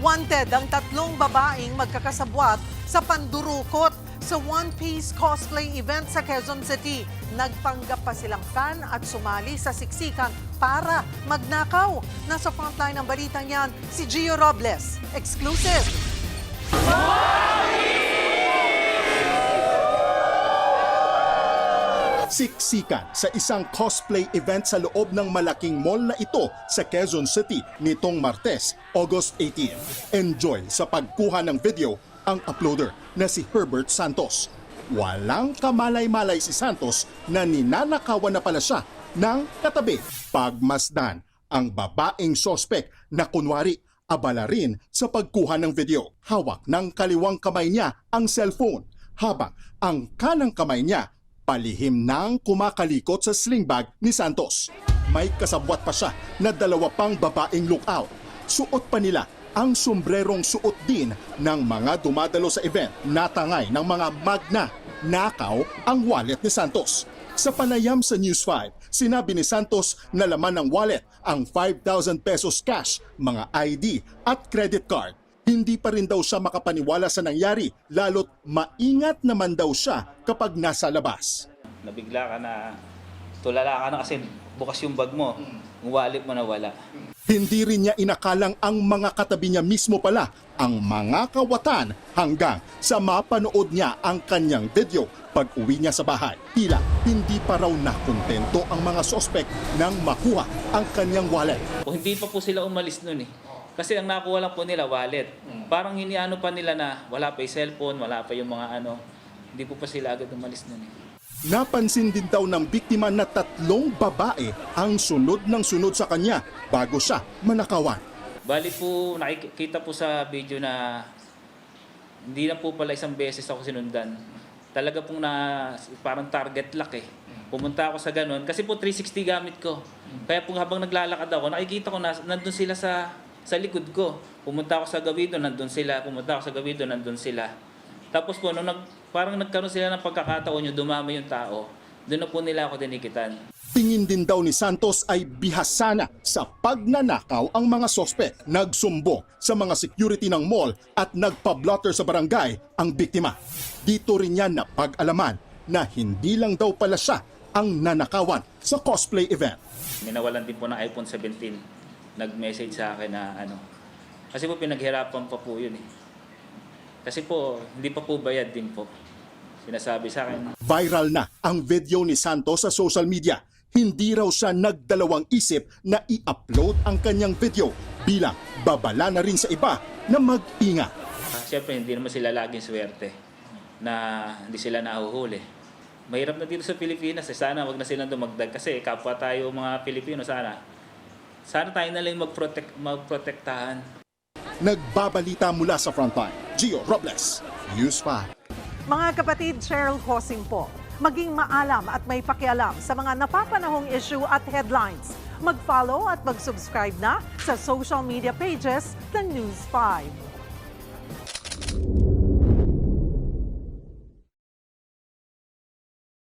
Wanted ang tatlong babaeng magkakasabwat sa pandurukot sa One Piece cosplay event sa Quezon City. Nagpanggap pa silang fan at sumali sa siksikan para magnakaw. Nasa frontline ng balitang yan, si Gio Robles. Exclusive! Siksikan sa isang cosplay event sa loob ng malaking mall na ito sa Quezon City nitong Martes, August 18. Enjoy sa pagkuha ng video ang uploader na si Herbert Santos. Walang kamalay-malay si Santos na ninanakawan na pala siya ng katabi. Pagmasdan ang babaeng sospek na kunwari abala rin sa pagkuha ng video. Hawak ng kaliwang kamay niya ang cellphone habang ang kanang kamay niya palihim nang kumakalikot sa sling bag ni Santos. May kasabwat pa siya na dalawa pang babaeng lookout. Suot pa nila ang sombrerong suot din ng mga dumadalo sa event. Natangay ng mga magna. Nakaw ang wallet ni Santos. Sa panayam sa News 5, sinabi ni Santos na laman ng wallet ang 5,000 pesos cash, mga ID at credit card. Hindi pa rin daw siya makapaniwala sa nangyari, lalo't maingat naman daw siya kapag nasa labas. Nabigla ka na, tulala ka na kasi bukas yung bag mo, yung wallet mo na wala. Hindi rin niya inakalang ang mga katabi niya mismo pala ang mga kawatan hanggang sa mapanood niya ang kanyang video pag uwi niya sa bahay. Tila hindi pa raw nakontento ang mga sospek nang makuha ang kanyang wallet. O hindi pa po sila umalis nun eh. Kasi ang nakuha lang po nila wallet. Parang hiniano pa nila na wala pa yung cellphone, wala pa yung mga ano. Hindi po pa sila agad umalis nun eh. Napansin din daw ng biktima na tatlong babae ang sunod ng sunod sa kanya bago siya manakawan. Bali po, nakikita po sa video na hindi na po pala isang beses ako sinundan. Talaga pong parang target lock eh. Pumunta ako sa ganun. Kasi po 360 gamit ko. Kaya po habang naglalakad ako, nakikita ko na nandun sila sa likod ko. Pumunta ako sa gawin doon, nandun sila. Pumunta ako sa gawin doon, nandun sila. Tapos po, parang nagkaroon sila ng pagkakataon yung dumami yung tao, doon na po nila ako dinikitan. Tingin din daw ni Santos ay bihasana sa pagnanakaw ang mga sospek. Nagsumbong sa mga security ng mall at nagpa-blotter sa barangay ang biktima. Dito rin niya napag-alaman na hindi lang daw pala siya ang nanakawan sa cosplay event. Minawalan din po ng iPhone 17. Nag-message sa akin na kasi po pinaghirapan pa po yun eh. Kasi po, hindi pa po bayad din po. Sinasabi sa akin. Viral na ang video ni Santos sa social media. Hindi raw siya nagdalawang isip na i-upload ang kanyang video bilang babala na rin sa iba na mag-ingat. Siyempre, hindi naman sila laging swerte na hindi sila nahuhuli. Mahirap na dito sa Pilipinas. Sana wag na silang dumagdag kasi kapwa tayo mga Pilipino sana tayo na lang magprotektahan. Nagbabalita mula sa frontline, Gio Robles, News 5. Mga kapatid, Cheryl Cosing po. Maging maalam at may pakialam sa mga napapanahong issue at headlines. Mag-follow at mag-subscribe na sa social media pages ng News 5.